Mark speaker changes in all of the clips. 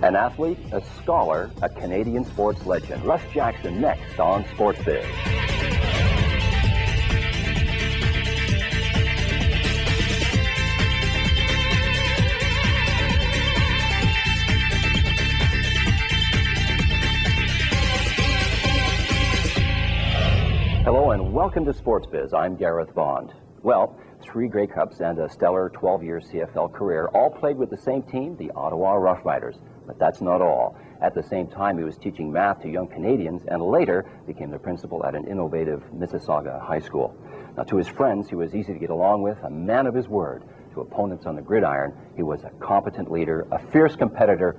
Speaker 1: An athlete, a scholar, a Canadian sports legend. Russ Jackson next on SportsBis. Hello and welcome to SportsBis. I'm Gareth Bond. Well, 3 Grey Cups and a stellar 12-year CFL career, all played with the same team, the Ottawa Roughriders. But that's not all. At the same time, he was teaching math to young Canadians and later became the principal at an innovative Mississauga high school. Now, to his friends, he was easy to get along with, a man of his word. To opponents on the gridiron, he was a competent leader, a fierce competitor,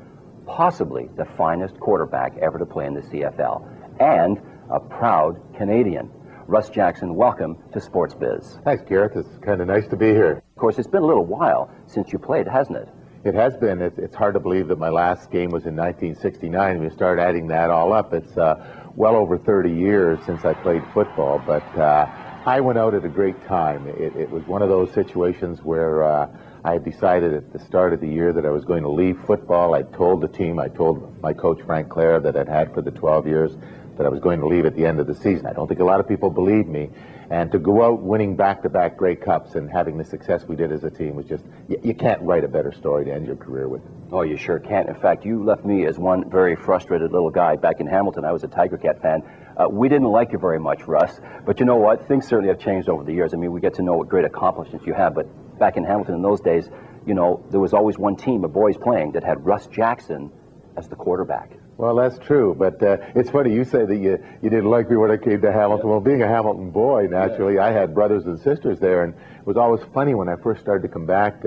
Speaker 1: possibly the finest quarterback ever to play in the CFL, and a proud Canadian. Russ Jackson, welcome to SportsBis.
Speaker 2: Thanks, Gareth. It's kind of nice to be here.
Speaker 1: Of course, it's been a little while since you played, hasn't it?
Speaker 2: It has been. It's hard to believe that my last game was in 1969. When you start adding that all up, it's well over 30 years since I played football, but I went out at a great time. It was one of those situations where I had decided at the start of the year that I was going to leave football. I told the team, I told my coach, Frank Clare, that I'd had for the 12 years, that I was going to leave at the end of the season. I don't think a lot of people believed me. And to go out winning back-to-back Grey Cups and having the success we did as a team was just, you can't write a better story to end your career with.
Speaker 1: Oh, you sure can't. In fact, you left me as one very frustrated little guy back in Hamilton. I was a Tiger Cat fan. We didn't like you very much, Russ. But you know what? Things certainly have changed over the years. I mean, we get to know what great accomplishments you have. But back in Hamilton in those days, you know, there was always one team of boys playing that had Russ Jackson as the quarterback.
Speaker 2: Well, that's true, but it's funny you say that you didn't like me when I came to Hamilton. Well, being a Hamilton boy, naturally, I had brothers and sisters there, and it was always funny when I first started to come back,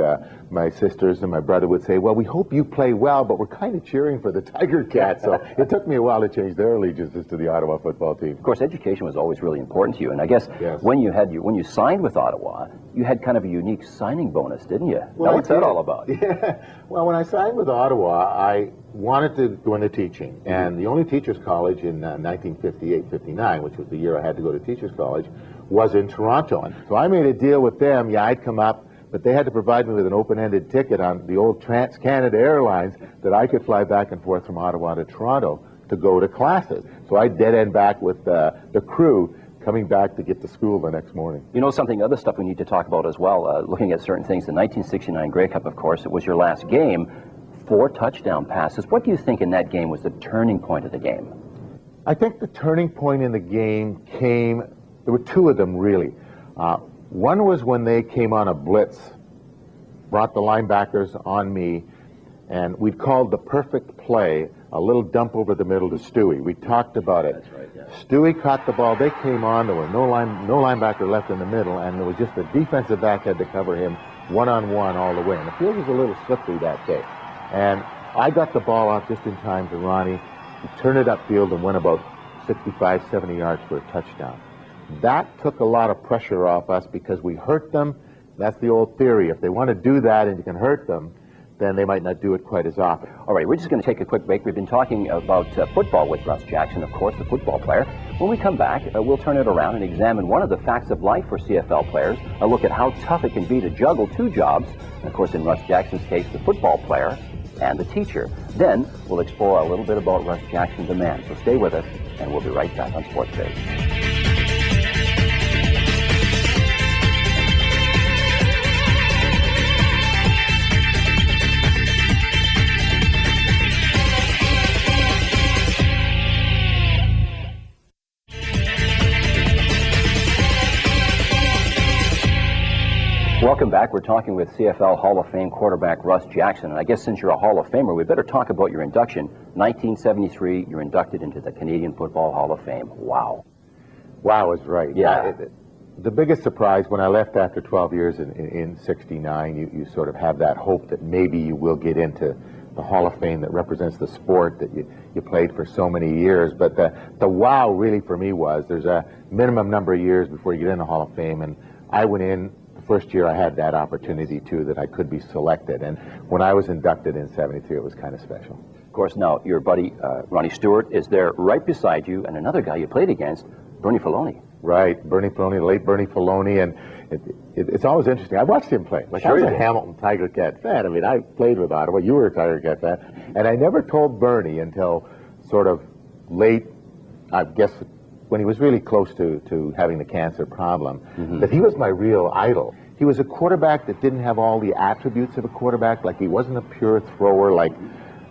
Speaker 2: my sisters and my brother would say, well, we hope you play well, but we're kind of cheering for the Tiger Cats. So it took me a while to change their allegiances to the Ottawa football team.
Speaker 1: Of course, education was always really important to you, and I guess
Speaker 2: yes.
Speaker 1: when you signed with Ottawa, you had kind of a unique signing bonus, didn't you?
Speaker 2: Well,
Speaker 1: what's that all about?
Speaker 2: Yeah. Well, when I signed with Ottawa, I wanted to go into teaching, and the only teachers college in 1958-59, which was the year I had to go to teachers college, was in Toronto. So I made a deal with them. Yeah, I'd come up, but they had to provide me with an open-ended ticket on the old Trans-Canada Airlines that I could fly back and forth from Ottawa to Toronto to go to classes. So I'd dead-end back with the crew coming back to get to school the next morning.
Speaker 1: You know something, other stuff we need to talk about as well, looking at certain things. The 1969 Grey Cup, of course, it was your last game. 4 touchdown passes. What do you think in that game was the turning point of the game?
Speaker 2: I think the turning point in the game came, there were 2 of them really. One was when they came on a blitz, brought the linebackers on me, and we'd called the perfect play a little dump over the middle to Stewie. We talked about it.
Speaker 1: That's right, yeah.
Speaker 2: Stewie caught the ball, they came on, there were no linebacker left in the middle, and there was just a defensive back had to cover him one-on-one all the way. And the field was a little slippery that day. And I got the ball off just in time to Ronnie. He turned it upfield and went about 65, 70 yards for a touchdown. That took a lot of pressure off us because we hurt them. That's the old theory. If they want to do that and you can hurt them, then they might not do it quite as often.
Speaker 1: All right, we're just going to take a quick break. We've been talking about football with Russ Jackson, of course, the football player. When we come back, we'll turn it around and examine one of the facts of life for CFL players, a look at how tough it can be to juggle 2 jobs, and of course, in Russ Jackson's case, the football player and the teacher. Then we'll explore a little bit about Russ Jackson, the man. So stay with us, and we'll be right back on SportsBis. Welcome back. We're talking with CFL Hall of Fame quarterback Russ Jackson. And I guess since you're a Hall of Famer, we better talk about your induction. 1973, you're inducted into the Canadian Football Hall of Fame. Wow.
Speaker 2: Wow is right.
Speaker 1: Yeah.
Speaker 2: The biggest surprise when I left after 12 years in 69, you sort of have that hope that maybe you will get into the Hall of Fame that represents the sport that you played for so many years. But the wow really for me was there's a minimum number of years before you get in the Hall of Fame, and I went in. First year I had that opportunity too, that I could be selected, and when I was inducted in 73 it was kind of special.
Speaker 1: Of course, now your buddy Ronnie Stewart is there right beside you, and another guy you played against, Bernie Filoni.
Speaker 2: Right, Bernie Filoni, late Bernie Filoni, and it's always interesting. I watched him play. Like,
Speaker 1: sure,
Speaker 2: I was a Hamilton Tiger Cat fan. I mean, I played with Ottawa. You were a Tiger Cat fan. And I never told Bernie until sort of late, I guess, when he was really close to having the cancer problem, that he was my real idol. He was a quarterback that didn't have all the attributes of a quarterback. Like, he wasn't a pure thrower like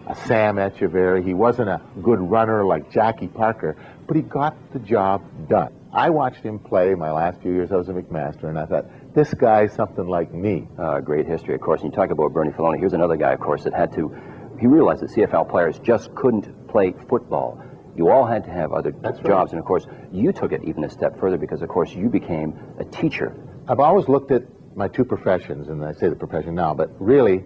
Speaker 2: a Sam Echeverry. He wasn't a good runner like Jackie Parker, but he got the job done. I watched him play my last few years. I was a McMaster, and I thought, this guy's something like me.
Speaker 1: Great history, of course. And you talk about Bernie Filoni. Here's another guy, of course, that had to, he realized that CFL players just couldn't play football. You all had to have other jobs, and of course, you took it even a step further because, of course, you became a teacher.
Speaker 2: I've always looked at my two professions, and I say the profession now, but really,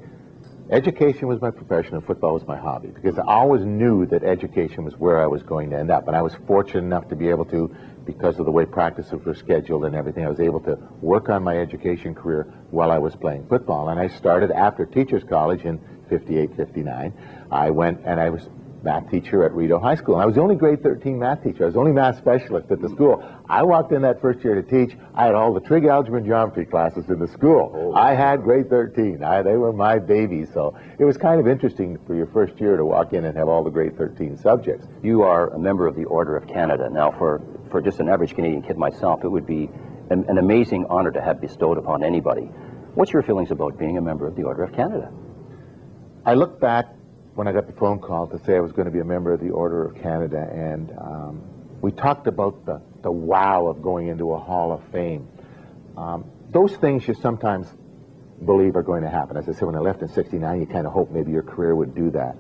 Speaker 2: education was my profession and football was my hobby, because I always knew that education was where I was going to end up, and I was fortunate enough to be able to, because of the way practices were scheduled and everything, I was able to work on my education career while I was playing football. And I started after Teachers College in 58, 59. I went and I was math teacher at Rideau High School. And I was the only grade 13 math teacher. I was the only math specialist at the school. I walked in that first year to teach. I had all the trig, algebra, and geometry classes in the school. I had grade 13. They were my babies. So it was kind of interesting for your first year to walk in and have all the grade 13 subjects.
Speaker 1: You are a member of the Order of Canada. Now, for just an average Canadian kid myself, it would be an amazing honor to have bestowed upon anybody. What's your feelings about being a member of the Order of Canada?
Speaker 2: I look back when I got the phone call to say I was going to be a member of the Order of Canada, and we talked about the wow of going into a Hall of Fame. Those things you sometimes believe are going to happen. As I said, when I left in 69, you kind of hope maybe your career would do that.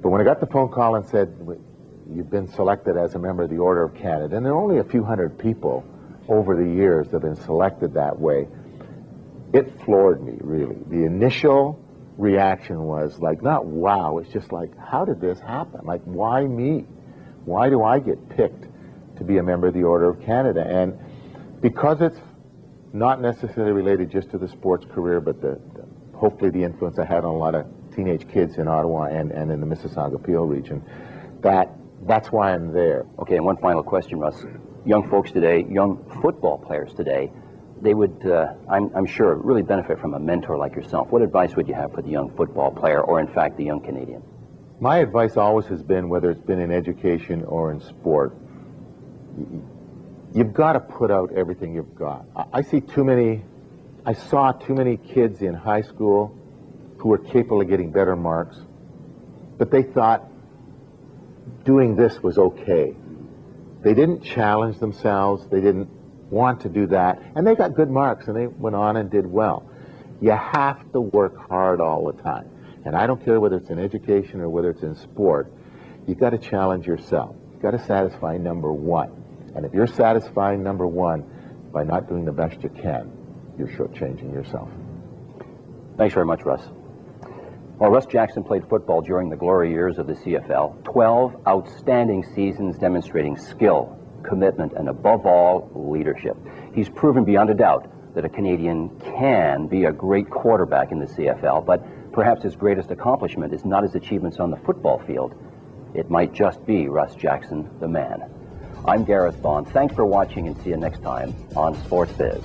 Speaker 2: But when I got the phone call and said, you've been selected as a member of the Order of Canada, and there are only a few hundred people over the years that have been selected that way, it floored me, really. The initial reaction was like, not wow, it's just like, how did this happen? Like, why me? Why do I get picked to be a member of the Order of Canada? And because it's not necessarily related just to the sports career, but hopefully the influence I had on a lot of teenage kids in Ottawa and in the Mississauga Peel region, that's why I'm there.
Speaker 1: Okay, and one final question, Russ. Young folks today, young football players today, they would, I'm sure, really benefit from a mentor like yourself. What advice would you have for the young football player, or in fact, the young Canadian?
Speaker 2: My advice always has been, whether it's been in education or in sport, you've got to put out everything you've got. I saw too many kids in high school who were capable of getting better marks, but they thought doing this was okay. They didn't challenge themselves. They didn't want to do that, and they got good marks, and they went on and did well. You have to work hard all the time, and I don't care whether it's in education or whether it's in sport. You got to challenge yourself. You got to satisfy number one, and if you're satisfying number one by not doing the best you can, you're shortchanging yourself.
Speaker 1: Thanks very much, Russ. Well, Russ Jackson played football during the glory years of the CFL. 12 outstanding seasons demonstrating skill, commitment, and above all, leadership. He's proven beyond a doubt that a Canadian can be a great quarterback in the CFL, but perhaps his greatest accomplishment is not his achievements on the football field. It might just be Russ Jackson, the man. I'm Gareth Bond. Thanks for watching, and see you next time on SportsBis.